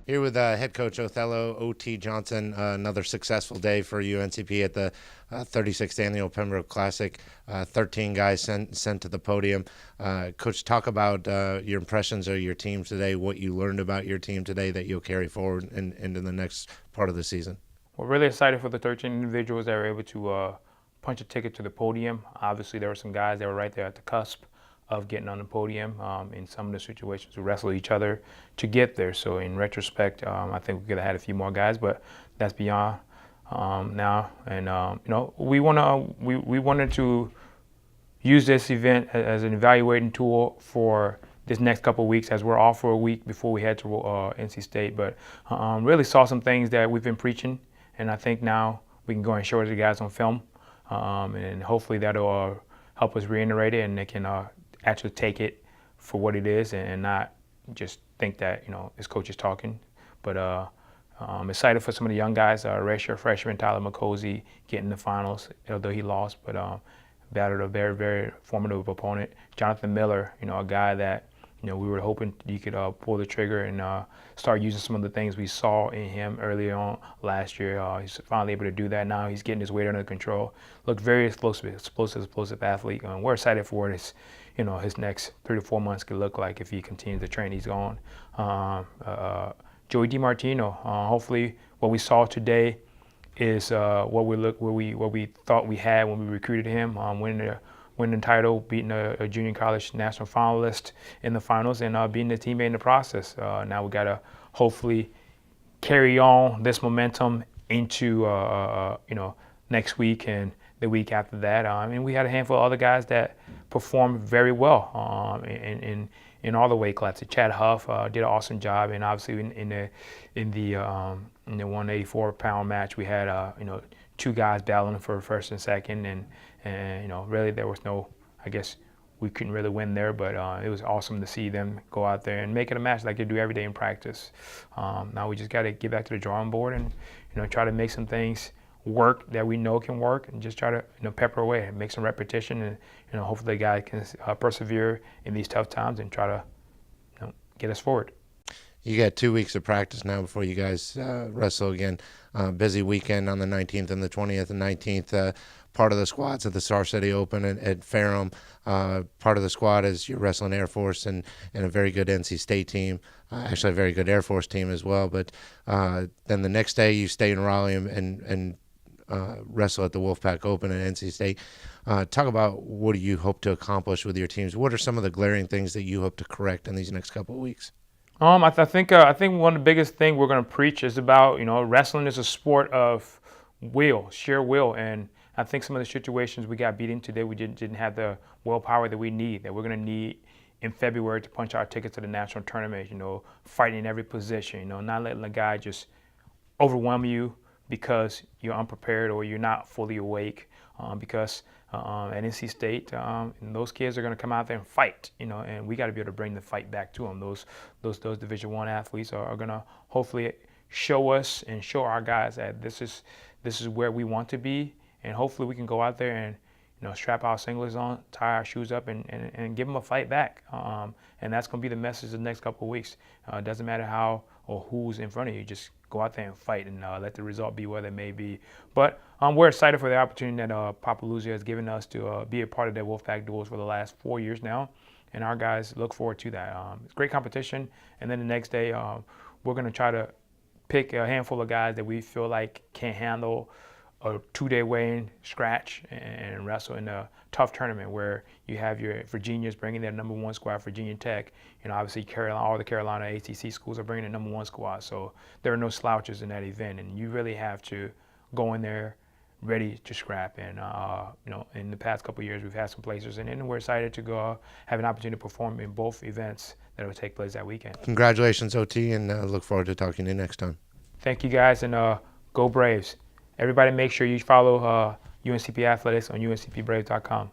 Here with head coach Othello O.T. Johnson. Another successful day for UNCP at the 36th annual Pembroke Classic. 13 guys sent to the podium. Coach, talk about your impressions of your team today, what you learned about your team today that you'll carry forward into the next part of the season. We're really excited for the 13 individuals that were able to punch a ticket to the podium. Obviously, there were some guys that were right there at the cusp of getting on the podium. In some of the situations, we wrestled each other to get there. So in retrospect, I think we could have had a few more guys, but that's beyond now. And we wanted to use this event as an evaluating tool for this next couple of weeks, as we're off for a week before we head to NC State. But really saw some things that we've been preaching, and I think now we can go and show it to the guys on film, and hopefully that'll help us reiterate it, and they can actually take it for what it is and not just think that it's coaches talking. But I'm excited for some of the young guys. Redshirt freshman Tyler McCosey getting the finals, although he lost, but battled a very, very formidable opponent. Jonathan Miller, a guy that we were hoping he could pull the trigger and start using some of the things we saw in him early on last year. He's finally able to do that now. He's getting his weight under control. Looked very explosive athlete. We're excited for what his next 3 to 4 months could look like if he continues the train he's on. Joey DiMartino, hopefully what we saw today is what we thought we had when we recruited him, winning the title, beating a junior college national finalist in the finals, and beating a teammate in the process. Now we got to hopefully carry on this momentum into next week and the week after that. And we had a handful of other guys that performed very well in all the weight classes. Chad Huff did an awesome job, and obviously in the 184-pound match, we had two guys battling for first and second, and really there was no, I guess we couldn't really win there, but it was awesome to see them go out there and make it a match like they do every day in practice. Now we just got to get back to the drawing board and try to make some things work that we know can work, and just try to pepper away and make some repetition, and hopefully the guy can persevere in these tough times and try to get us forward. You got 2 weeks of practice now before you guys wrestle again. Busy weekend on the 19th and the 20th and 19th. Part of the squad's at the Star City Open at Ferrum. Part of the squad is your wrestling Air Force and a very good NC State team. Actually, a very good Air Force team as well. But then the next day you stay in Raleigh and wrestle at the Wolfpack Open at NC State. Talk about what do you hope to accomplish with your teams? What are some of the glaring things that you hope to correct in these next couple of weeks? I think one of the biggest things we're going to preach is about wrestling is a sport of sheer will, and I think some of the situations we got beat in today, we didn't have the willpower that we need, that we're going to need in February to punch our ticket to the national tournament. Fighting in every position, not letting the guy just overwhelm you because you're unprepared or you're not fully awake. Because at NC State, and those kids are going to come out there and fight, and we got to be able to bring the fight back to them. Those Division I athletes are going to hopefully show us and show our guys that this is where we want to be, and hopefully we can go out there and strap our singlets on, tie our shoes up, and give them a fight back. And that's going to be the message the next couple of weeks. It doesn't matter how or who's in front of you. Just go out there and fight, and let the result be what it may be. But we're excited for the opportunity that Papaluzia has given us to be a part of the Wolfpack duels for the last 4 years now. And our guys look forward to that. It's great competition. And then the next day, we're going to try to pick a handful of guys that we feel like can handle a 2-day weigh-in, scratch, and wrestle in a tough tournament where you have your Virginians bringing their number 1 squad, Virginia Tech. Obviously all the Carolina ACC schools are bringing their number 1 squad. So there are no slouches in that event, and you really have to go in there ready to scrap. And in the past couple of years, we've had some placers, and we're excited to go have an opportunity to perform in both events that will take place that weekend. Congratulations, OT, and look forward to talking to you next time. Thank you, guys, and go Braves. Everybody make sure you follow UNCP Athletics on uncpbraves.com.